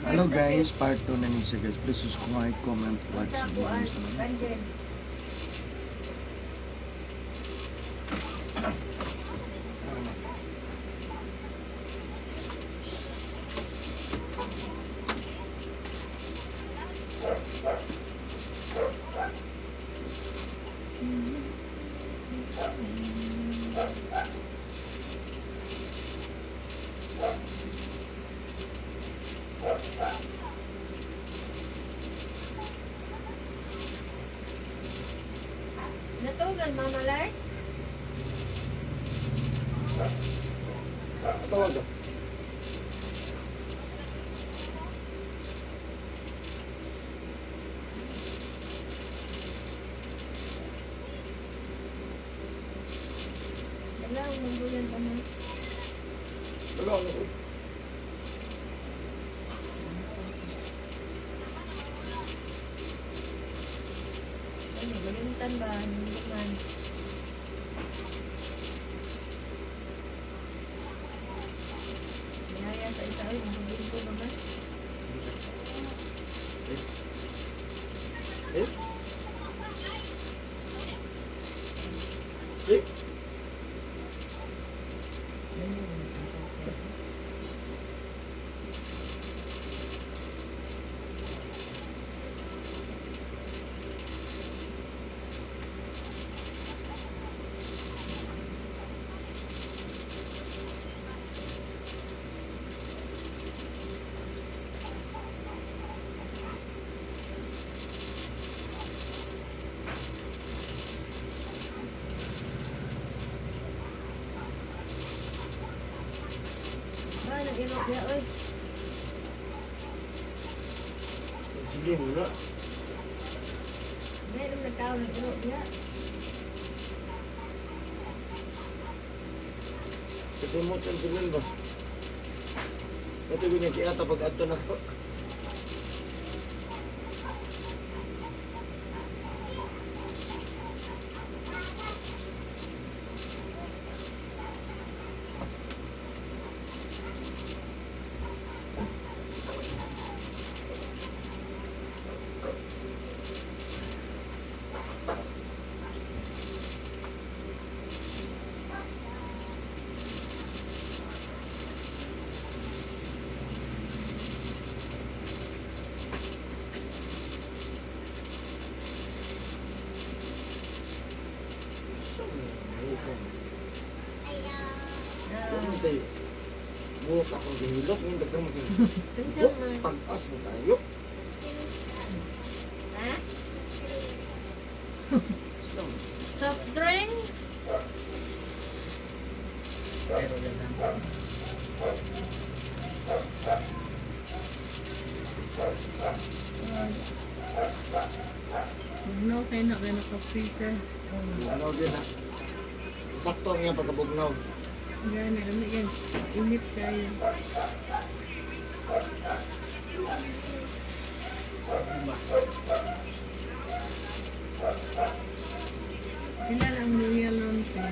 Hello guys, part 2 na ni siya guys. Please subscribe, comment, watch. Sa kuan, Angel. Natugan, Mama Lai? Tawag ka. Wala, manggulan ka na. Wala ako. Ano, galintan ba? Hindi man. Binaya sa isa, ay, manggulan ko naman. Eh? Eh? Ba, nag-irok niya, oy. Sige muna. Hindi, nung nagtao, nag-irok niya. Kasi mo siyang sigal ba? Ito ganyan kaya tapag ato na ko. Tayo. Buhok akong gihilot, hindi ka mo Tunsang man. pag-as mo tayo. Ha? So, Soft drinks? pero yan lang. No, kayo na kayo naka-freezer. Ano din ha? Sakto ang iyang pagkabugnaw. Yan, alam yan. Init kayo. Ilan ang New Lonte?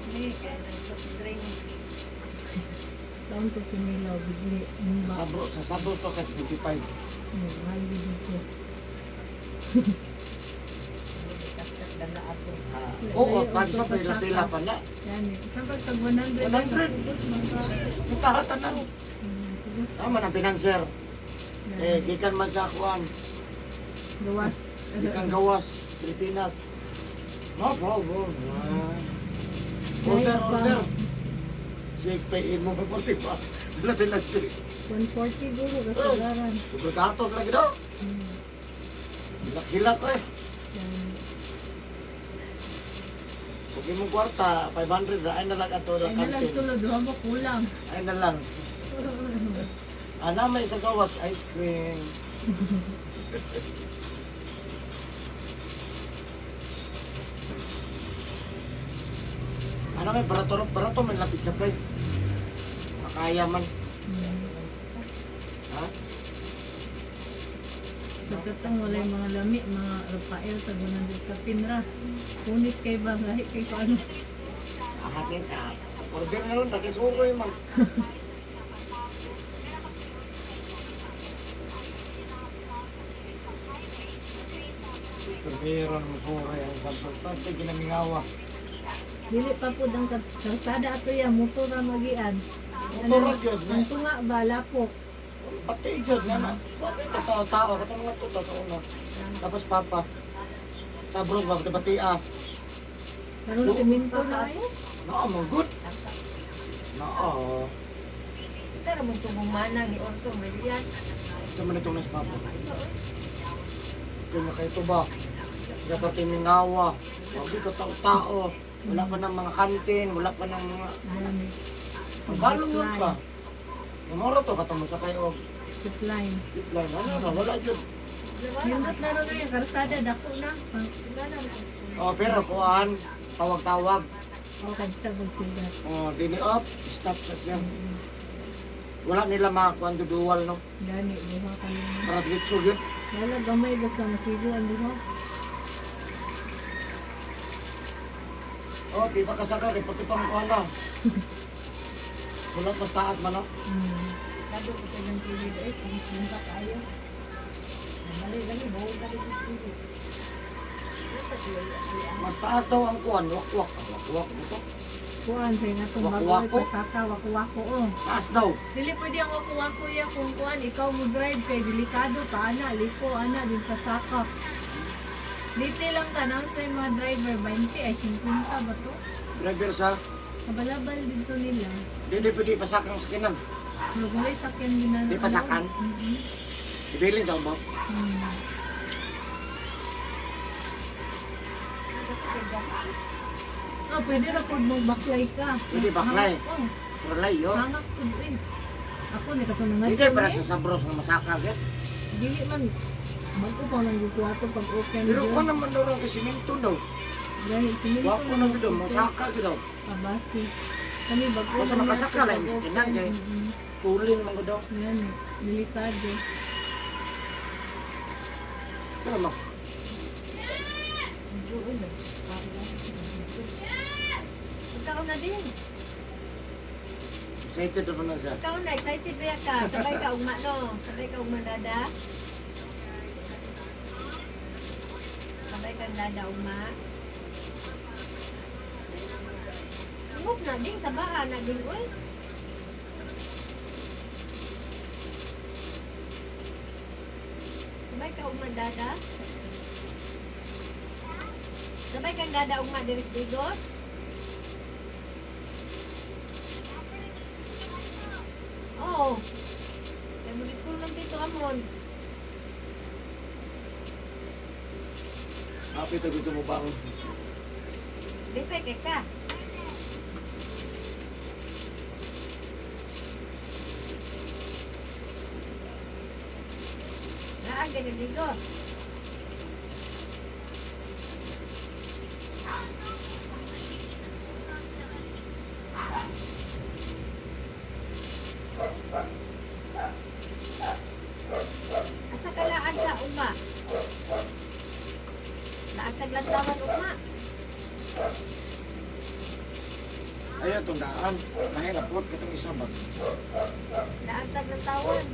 Hindi, kaya ng soft drinks. Taon ko kinilaw, bigli. Sa sabro to kasi 55. Mahal dito. Oo, pansa pa pila pa na. Yan eh. Kapag tag 100. 100. Mutahatan na. Tama na pinanser. Gikan man sa kuan. Gawas. Gikan gawas, Pilipinas. No problem. Order. Sige, payin mo pa 40 pa. Wala din lang siya. 140 guro, kasagaran. Pagkatatos lagi daw. Hilak-hilak ko eh. Yan. Pag imong kwarta, 500 na, ay na lang ato ng Ay nalang kantin. sulod, hamba kulang. Ay na lang. May isang gawas, ice cream. Ano may barato may lapit sa play. Makaya man. Ha? Pagkatang walay mga lami, mga Rafael sa 100 ka pinra. Punit kay ba, lahi kay ko ano. Ahatin ka. Order na ron, takisukoy man. Pero ang sura yung sampag pati ginamingawa. Dili pa po ang kalsada ato ya, motor na magian. Motor yun. Ang tunga ba, lapok. Pati dyan na na. Pati katao-tao. Kato mga tuta sa una. Tapos papa. Sa bros ba? Pati ah. Karoon siminto na ay. Naa mo good. Naa. Kita naman tubong mana ni Orto, Marian. Sa man itong nas papa. Kaya na kayo ito ba? Kaya pati mingawa. Pati katao-tao. Wala pa ng mga kantin. Wala pa ng mga... Dami. Magbalong lang ka. Namoro to katamo sa kayo. Zipline. Zipline. Ano na? Wala dyan. Nindot na rin yung kalsada, dako na. Oh, pero kuhaan. Tawag-tawag. O, kadsa magsigat. Oh, dili up. Stop sa siya. Wala nila makakuhan duduwal, no? Gani, buha ka lang. Para ditso yun. Wala, gamay basta masigo ang buha. Oh, di pa kasaka. Di pati pang kuhan na. Wala mas taas man, no? Lado ko sa ng TV doon, kung pa tayo. Mali, bawal ka rin sa TV. Mas taas daw ang kuhan. Wak-wak. Wak-wak dito. Kuan, sa nga itong bago Waku-waku? ay pasaka, waku-waku, oh. Taas daw. Dili pwede ang waku-waku ya kung kuan, ikaw mo drive kay delikado pa, ana, liko, ana, din pasaka. Dito lang ka, nang sa mga driver, 20 ay 50 ba to? Driver sa... Kabalabal dito nila. Di pwede pasakang sakinan. Magulay sakyan din na. Di pasakan? Ibilin sa boss. Oh, pwede na po magbaklay ka. Pwede baklay. Oh, Wala yun. hangak po eh. Ako, ni katunangan Hindi para sa sabros na masaka. Get. Dili man. Bago pa nang gukuwato pag okay Pero ko naman daw ng isiminto daw. Dahil sinili Wako na daw. Masaka daw. Kabasi. Kami bago. Basta makasaka lang, miskinan, kay. Tuling man ko daw. Yan, delikado. Pero mo. Ikaw na din. Excited naman na siya. Ikaw na, excited ba ka? Sabay ka ugma, no? Sabay ka ugma, dada? Sabay ka dada ugma? Ngop na din, sa bara na din, uy. Sabay ka ugma, dada? Sabay kang dada ugma, Digos? Oo. Kaya mag-school lang dito, Amon. Happy to gusto mo bangon. Di pa, ka. Naaga na Digos. Asa ka laan sa ugma? Laan sa glantawan ugma? Ayaw itong daan. Mahirap po. Itong isa ba? Laan sa glantawan.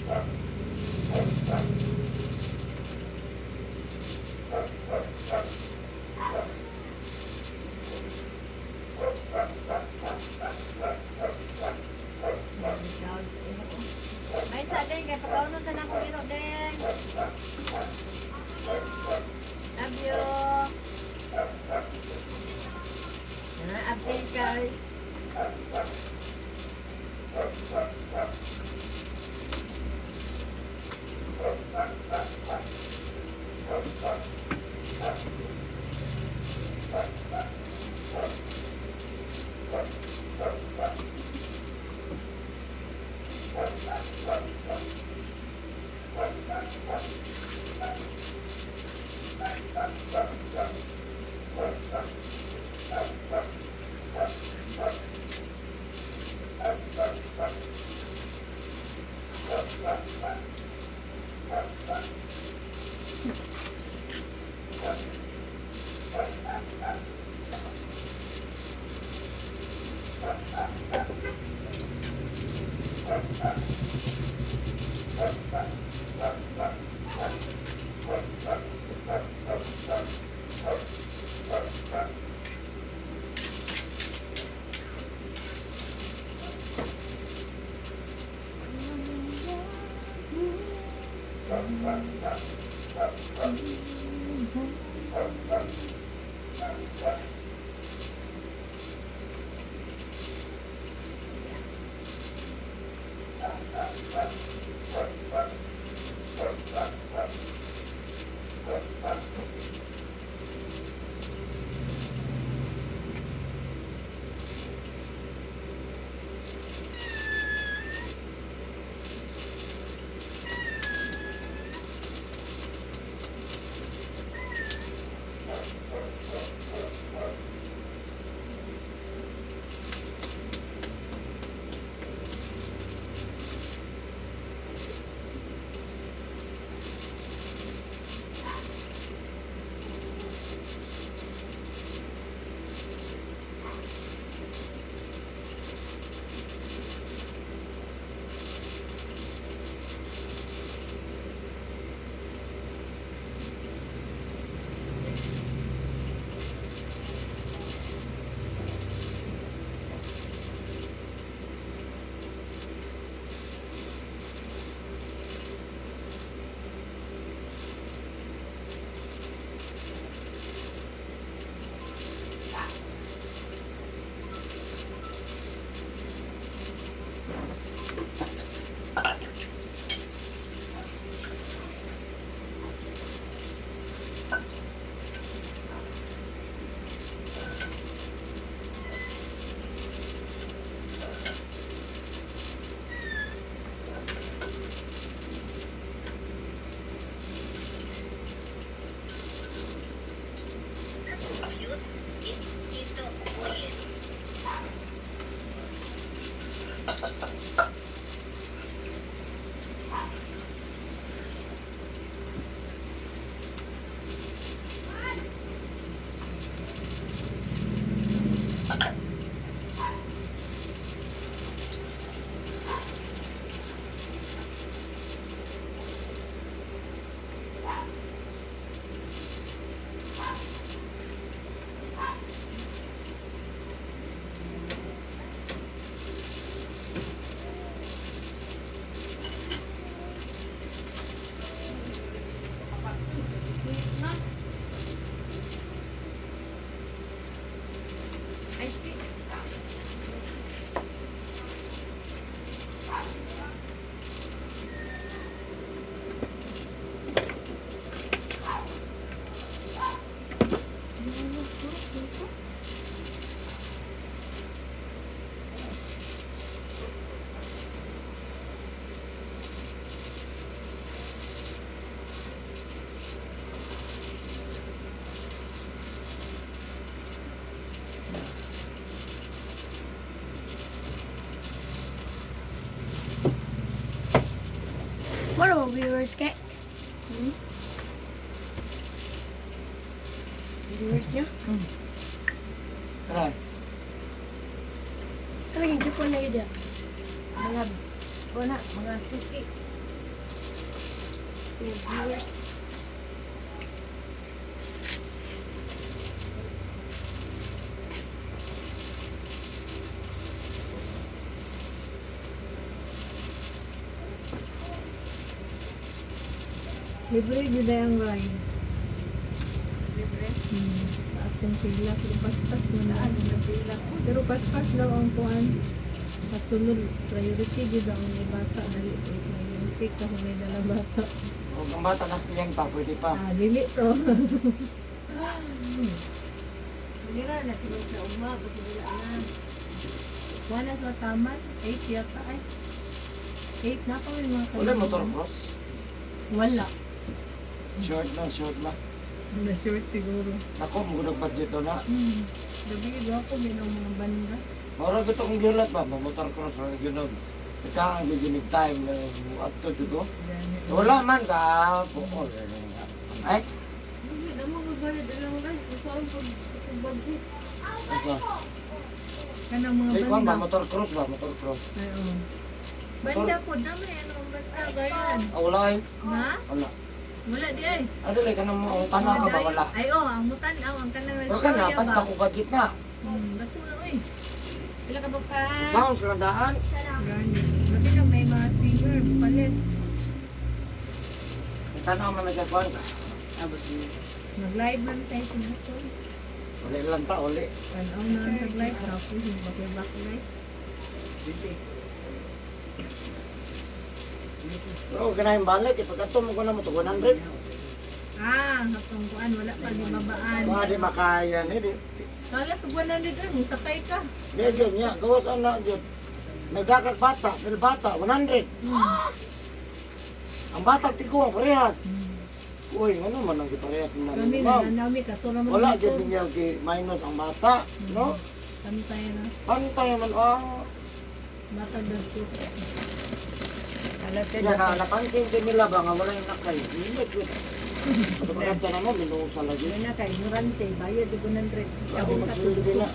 May isa din, kaya pagkaunon sa nang kuliro din. Love you. Update ka. What about viewers kay? Viewers niya? Tara. Talagang Japan na yun. Mga, wala, mga suki. Viewers. Libre jud ang ride. Libre. Taas yung pila, pero paspas mo na. Saan na pila ko? Pero paspas daw ang kuan. At sunod, priority jud ang may bata. Dali, may pick ako may dalang bata. Huwag ang bata nas niyan pa, pwede pa. Ah, dili to. Hindi na sila sa uma. Kasi wala na. Wala sa taman, 8 yata ay. 8 na pa may mga Wala motor cross. Wala. Short lang. Na short siguro. Ako, mugulog budget to na. Gabi ako binong mga banda. Mara gito kong gilat ba, motor cross ra gyud. Ika ang giginig time na adto jud ko. Ganit. Wala man ka buol. Ay, Hindi na mo magbayad alang guys. Saan pag budget? asa. Kanang mga Ay, kwan ba banda. motor cross ba, motor cross. Ay, oo. Banda po dami anong banda bayan. Ah, wala ay. Ha? Wala. Wala di ay. Ano lang kanang mo ang tanong ka ba wala. Ay oh, ang mutanaw ang kanang Wala ka na, nagsoya panta ba? ko budget na. Bato na oy. Pila ka ba ka? Sounds na daan. Gani. Gabi na may mga singer palit. Tanaw man nagkakwan ka. Nag-live man tayo sa motor. Uli lang ta, uli. Tanaw na lang nag-live. Tapos yung back live. Pero ganahin balik, ipagkato mo ko na mo to 100. Ah, hatong kuan. Wala pa di babaan. Mga di makaya ni di. Kala sa 100 ay, musakay ka. Di dyan niya, gawas ana dyan. Nagdakag bata, pero bata, 100. Ang bata tiko, parehas. Uy, ano man ang parehas naman. Kami Ma'am, nananami ka. Ito naman wala dito. dyan niya kay minus ang bata, no? Kami tayo na. Pantay man, Matag na ito. Kaya napansin din nila ba nga wala yung nakay. Hilit yun. At maganda naman, minusa lagi. Yun na ka, ignorante, bayad yung 100. Sabi magsilbi na.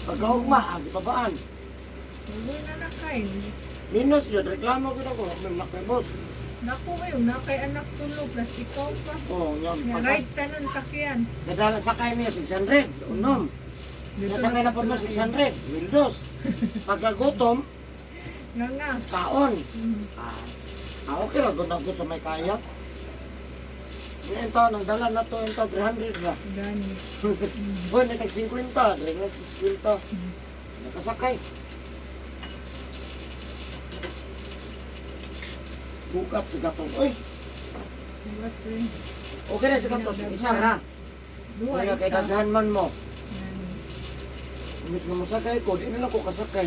Pagkaugma, agi pabaan. Huwag na nakain. Minus yun, reklamo ko na ko. May nakay boss. Naku kayo, nakay anak tulo plus ikaw pa. Oo, yan. Nga rides tanon sakyan. Nadala sakay niya 600. Unom. Nasakay na po mo 600. Wildos. Pagkagutom, Nga. kaon. Mm. Okay lang, kung ako sa may kaya. Yan ito, nang dala na to, ito, 300 na. Gani. Boy, may tag-50, 350. Nakasakay. Bukat sa gatong. Uy, What rin? okay na sa gatong. Isa ra. Duha Kaya kay isa. daghan man mo. Gani. Imbis na mo sakay ko, di na lang ko kasakay.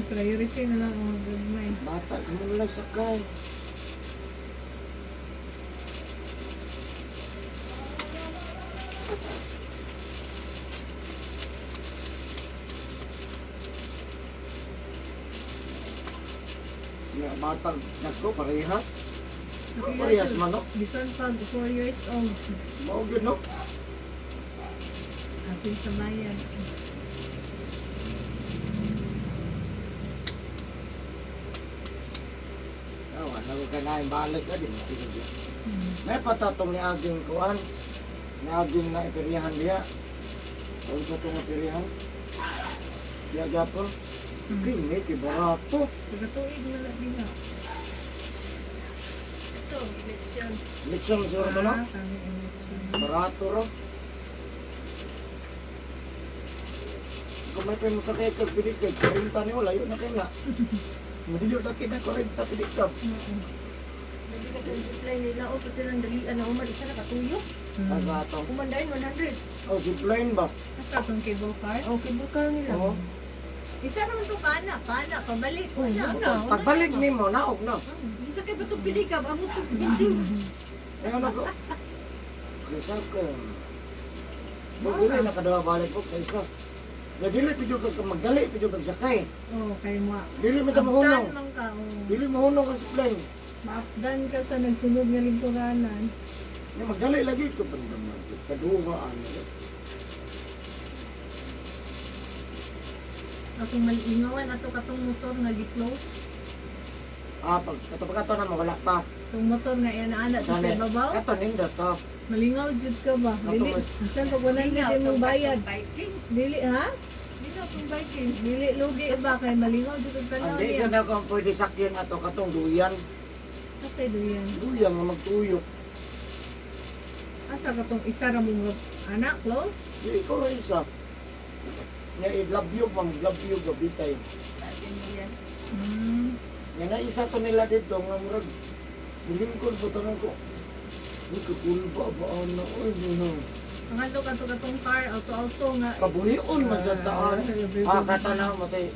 Priority na lang ang gagmay. Bata, di mo lang sakay. Nga batang nagko, parehas. Parehas man, no? Bisan pag 4 years old. Mao gyud no? Atin sa bayan. Awa, nagkanain balik ka din. Sige din. May patatong ni aging kuan. Ni aging na ipirihan diya. Kung sa itong ipirihan. Diya gapon. Kini, barato. Pagkatuig na lang din ha. Ito, eleksyon. Lechon siguro to no? Kami eleksyon. Barato ro. Kung may pwede mo sa kaya kagpilig kag 40 ni wala, yun na kayo na. Hindi na kayo na 40 pilig ka. Hindi ka sa supply nila, o pati lang dalian na umar, isa na katuyo. Asa atong. Kumandahin 100. Oh, zipline ba? Asa itong cable car? Okay, bukal nila. Oo. Isa naman ito kana, pabalik. Oh, Wala. Pagbalik ni mo, naog na. Isa kayo ba itong pinikab? Ang utog sa ginting. Ayaw na ko. Kaysa ka. Magdili na kadawa balik po, kaysa. Dili pidyo kag magdali, pidyo kag sakay. Oh, kay mo. Dili mo sa mahunong. Abdan man ka. Oh. Dili mahunong ang zipline. Maapdan ka sa nagsunod nga lingkuranan. Nga magdali lagi ko pa naman. Kaduwa ano. Atong malingawan ato katong motor nga gi-close. Pag kato na mawala pa. Itong motor nga ana sa Sane. babaw. Kato nindo to. Malingaw jud ka ba? Dili. Bisan pag 100 din mong bayad. Vikings. Dili ha? Dito itong Vikings. Dili lugi ba kay malingaw jud ang tanaw Hindi niya. ka na kung pwede sakyan ato katong duyan. Katay duyan. Duyan nga magtuyok. Asa katong isa ra mong anak close? Di ikaw rin isa. Nga i-love pa, mag-love you gabitay. Nga na isa to nila dito, nga murag, bulingkod po tanong ko. Uy, kakulba ba na? Uy, no. Ang ato katong car auto nga Kabuhion man dyan taan. Katanaw mo tayo.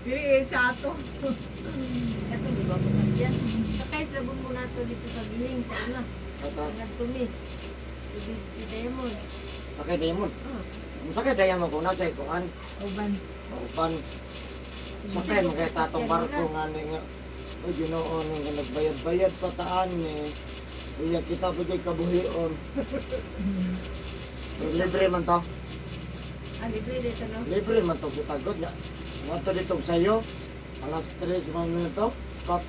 dili sa ato. Ito, di ba masakyan? Sakay, labong mo na ito dito sa Gining, sa una. Nagtumi. Si Demon. Sakay Diamond. Sakay Diamond ko na sa ikuan. Uban. Upan. Sakay mo kaya tatong barko nga ni nga. Uy, ginoo nga nagbayad-bayad pa taan ni. Iya kita pa dyan kabuhion. Libre man to. Ah, libre dito, no? Libre man to kita god ya. Mo to dito sayo. Alas 3 man nito. 4.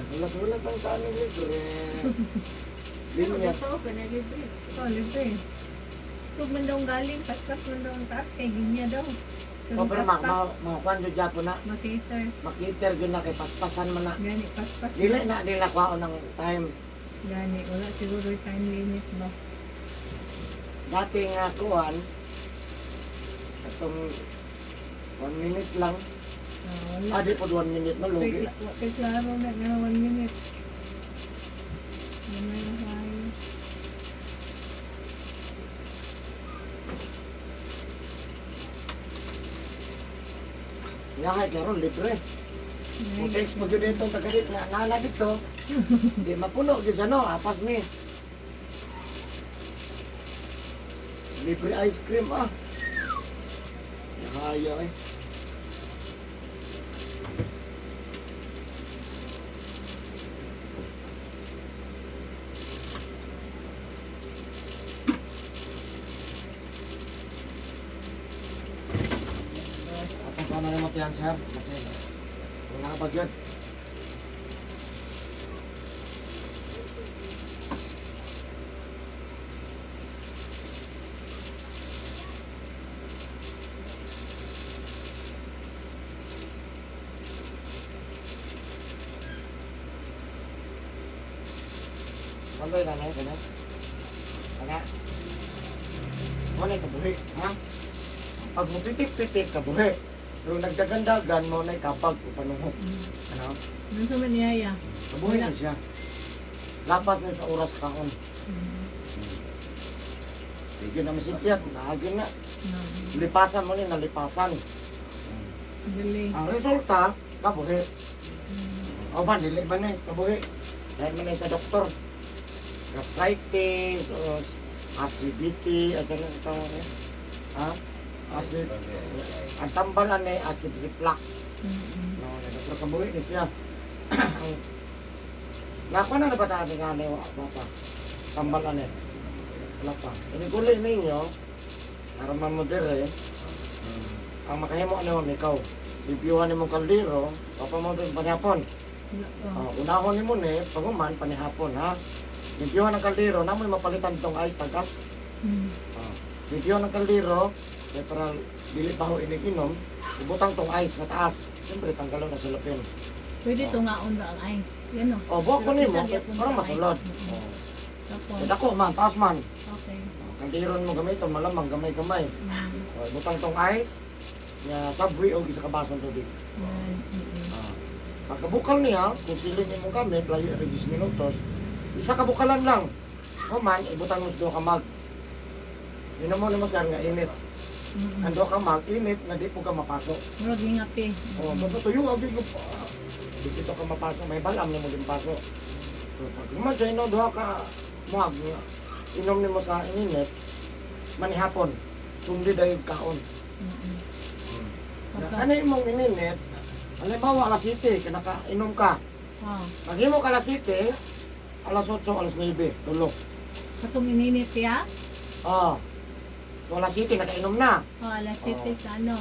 Hulat-hulat ang kanin libre. Linya. Ito, pinalibre. Oh, libre. Tug man daw galing, paspas man daw ang taas kay ginya daw. O pero mga kwan dyan dyan po na. Makiter. Makiter dyan na kay paspasan man na. Gani paspas. Dili na nila kwaon ng time. Gani, wala siguro yung time limit ba? Dati nga kuhan, itong 1 minute lang. Wala. Di po 1 minute na lugi. Kay klaro na nga 1 minute. Gamay na kayo. Yahay, klaro, libre. Kung text mo dito itong tagalit na nala dito, di mapuno, di sa no, apas mi. Libre ice cream ah. Yahaya eh. Atong pa na mo tiyan sir, kasi wala ka pag-yun. Pagay ka na yun, Ana? Wala ka buhi, ha? Pag mo pitik-pitik ka buhi, pero nagdagandagan mo na kapag upanuhok. Ano? Ano sa maniyaya? Kabuhi na siya. Lapas na sa oras kaon. Sige na masipyat, naagin na. Lipasan mo ni, nalipasan. Dali. Ang resulta, kabuhi. O ba, dili ba na kabuhi? Dahil mo na sa doktor. Gastritis, o acidity, at saka ito, ha? Acid, ang tambalan ay acid reflux. No, doktor kabuhi ni siya. Nakuha na ba tayo nga na bata? Tambalan eh. Wala pa. Iniguli ninyo, naraman mo dire, ang makahimo ano ikaw. Libyuhan ni mong kaldero, papa mo din panihapon. Unahon ni mo ni, paguman panihapon ha. Libyuhan ng kaldero, namoy mapalitan tong ice tagas. Libyuhan ng kaldero, kaya para dili pa ho iniginom, ibutang tong ice na taas. Siyempre, tanggalon na silapin. Pwede tungaon na ang ice. Yan o. O, buwak ko ni mo, Isa gyapon parang sa masulod. ice. Tapos, Kaya ako man, taas man. okay. Kalderon mo gamiton, malamang gamay-gamay. O, ibutang tong ice, nga sabwi o isa kabasang tubig. Pagkabukal niya, kung silin imong gamit, layo 10 minutos, isa kabukalan lang. O man, ibutang mo sa duha ka mag. Yun mo sir nga init. Ang duha ka mag, init, na di po ka mapasok. Murag hingapi. O, basta tuyo, abi ko pa. Di dito ka mapasok, may balam ni mo din pasok. So, pag naman sa ino, duha ka mag, inom ni mo sa init, manihapon, sundi dayo kaon. Ano yung mong ininit, halimbawa alas 7, kinakainom ka. Maghimo ka alas 7, alas 8, alas 9, tulog. Katong ininit ya? So alas 7, nakainom na. Alas 7 sa ano?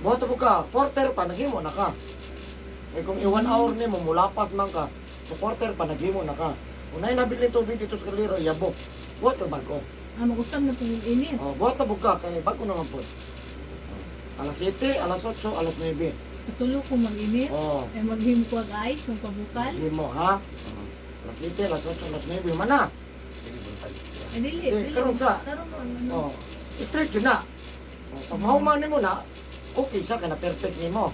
Buhato mo ka, porter pa, naghimo na ka. Eh kung 1 hour ni mo, mulapas man ka, so porter pa, naghimo na ka. Kung na nabili tubig dito sa kaliro, yabok. Buhato bago. Mag-usam na pong init. Buhato ka, kaya bago naman po. Alas 7, alas 8, alas 9. Patulo ko mag-init. Ay maghim ko ang ice, ng pabukal. Naghimo ha. Alas 7, alas 8, alas 9, mana. Ay dili. Karon sa. Karon mo ano. Straight yun na. Pag mahuman mo na, okay siya, kaya na perfect ni mo.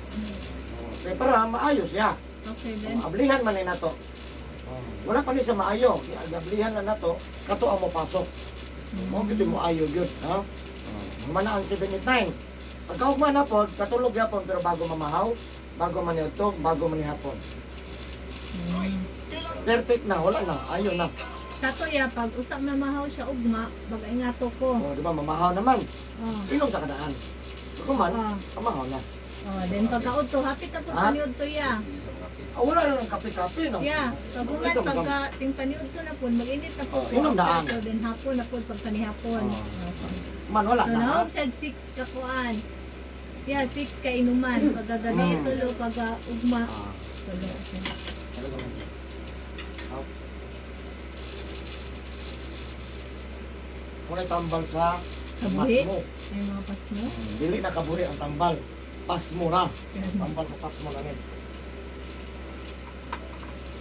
Kaya para maayos siya. Okay then. Ablihan man na to. Wala pa ni sa maayo. Ablihan na to, kato ang mo pasok. Mo gito mo ayo gyud, ha? Manaan 79. Pagkaugma na po, katulog yapon pero bago mamahaw, bago maniudtog, bago manihapon. Perfect na, wala na, ayo na. Kato ya, pag usap na mahaw siya ugma, bagay nga to ko. Di ba, mamahaw naman. Inom sa kadaan. Kuman, mamahaw na. Then pagkaod to, hapit na to paniod to ya. Wala na ng kape-kape, no? Ya, paguman pagka ting paniod to na po, mag-init na po. Inom daan. So then hapon na po, pag panihapon. Man, wala So na. naog siya 6 kakuan. Ya, 6 ka inuman. Pagkagabi tulo, pagka ugma. Muna tambal sa Kabuhi? pasmo. Ay mga pasmo. Dili na kabuhi ang tambal. Pasmo na. Tambal sa pasmo na rin.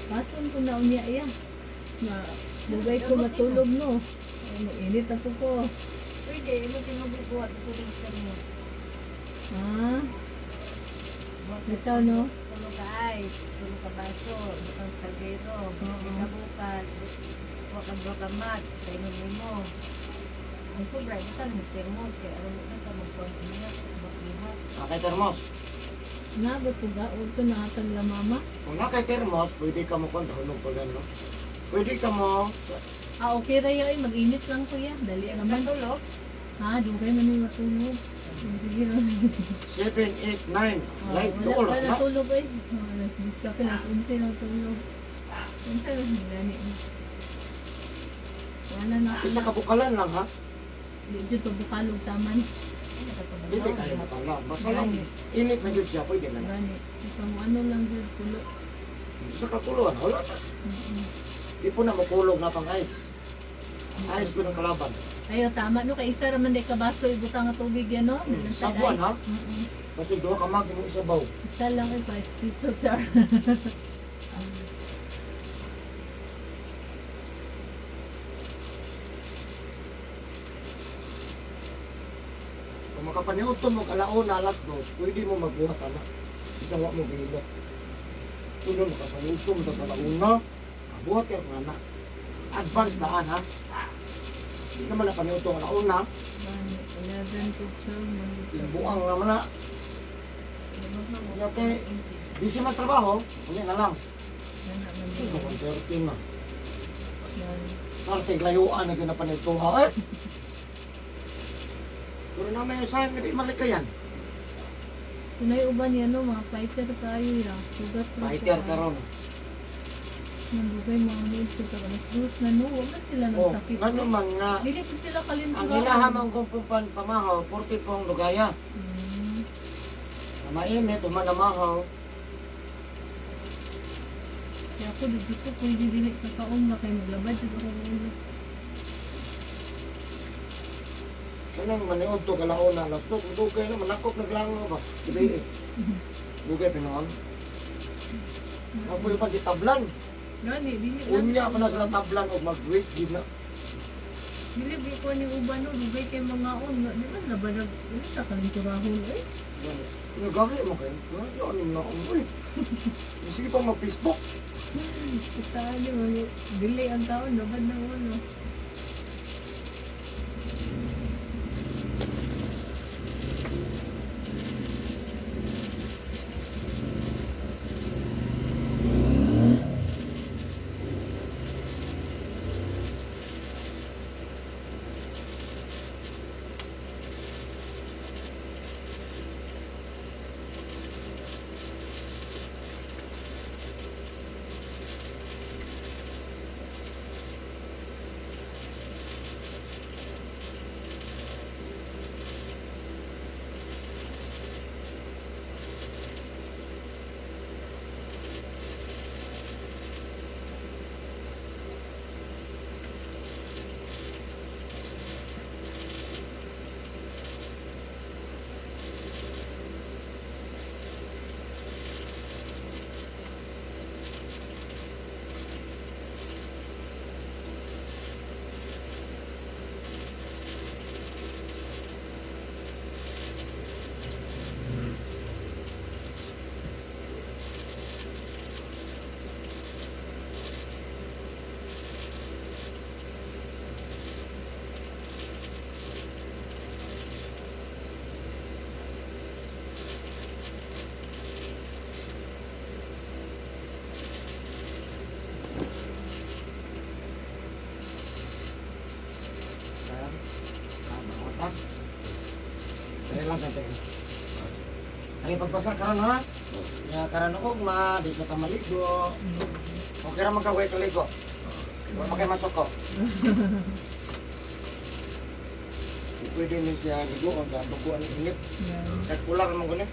Baton ko na unya iya. Na, bugay ko matulog no. Ay, mag-init ako ko. Pwede, ano tinubukuha sa ring mo. Ah, bitaw no. Tulog ka ice, tulog ka baso, butang sa kaldero, hindi ka bukal, wakad ka mat, kainom mo. Ang sobra, ito mo thermos, kaya alam mo ka magpapinga, makihat. Kay termos. Nagot ko ga, huwag ko nakatag la mama. Kung na kay termos, pwede ka mo kung hulog pa gano'n. Pwede ka mo, Ah, okay ra yun. Mag-init lang ko yan. Dali naman. Tulog? Ha, dugay man yung matulog. Sige ron. 7, 8, 9. Light, Wala dool. pa Na. natulog eh. Nag-dis ka pa, nag-unti natulog. Unti lang gani. Wala na. Isa ka bukalan lang ha. Dito to bukalog taman. Hindi kayo bukala. Basta lang, init na dyan siya, pwede na na. Gani. Ito mo ano lang dyan tulo. Isa ka kuluan, wala na. Di po na makulog na pang ice. Ice ko ng kalaban. Ayo tama no kay isa ra man day kabaso ibutang nga tubig yan no. Sabuan, ha? Mm-mm. Kasi doon ka mag mo isabaw. Isa lang ay 5 piso char. Kung makapaniuton mo kalauna alas 2, pwede mo magbuhat na. Isang wak mo binilot. Kung doon makapaniuton mo sa kalauna, buhat ka nga na. Advance daan ha. Hindi naman na paniuton kalauna. Gani 11 to 12 Yung buang naman na. Yate, busy mas trabaho, hindi na lang. Ito mo 13 na. Parte layuan na gina panituha. Eh! Pero naman yung sayang hindi malikayan. Kunay uban yan no, mga fighter tayo ya. Sugat ko. Fighter ka ron. Nandugay mga nito ka. Nag-fruit na no, wala sila Oh, nagsakit. ano man nga. Dili po sila kalintugan. Ang hinahamang kong pamahaw, 40 pong lugaya. Na mainit, umanamahaw. Kaya ako, dito ko pwede dili kakaong na kayo maglabad. Dito ko ulo. Kanang maniod to kalauna, alas 2, dugay na, manakop naglango ba? Dibi eh. Dugay pinoon. Ako yung pagkitablan. Gani, dili Unya pa na sila tablan o mag-wait, di na. Dili di ko ni uban no, dugay kay mga on. Di ba nabadag? Dili sa kalinturahon eh. Yung gagi mo kayo, ano na ako, uy. Sige pa mag-Facebook. Kita niyo, dili ang taon, nabad na ulo. Kaya lang natin. Ay pagpasa karon ha. Ya karon og ma di sa tamaligo. Okay ra magkaway kaligo. Wa makay masok ko. Pwede ni siya ligo ang dugo ang init. Sa kular mo gani.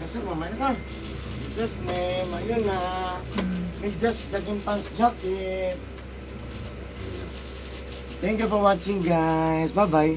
Kasi mamaya na. Sis, ayun na. May just jogging pants jacket. Thank you for watching guys. Bye-bye.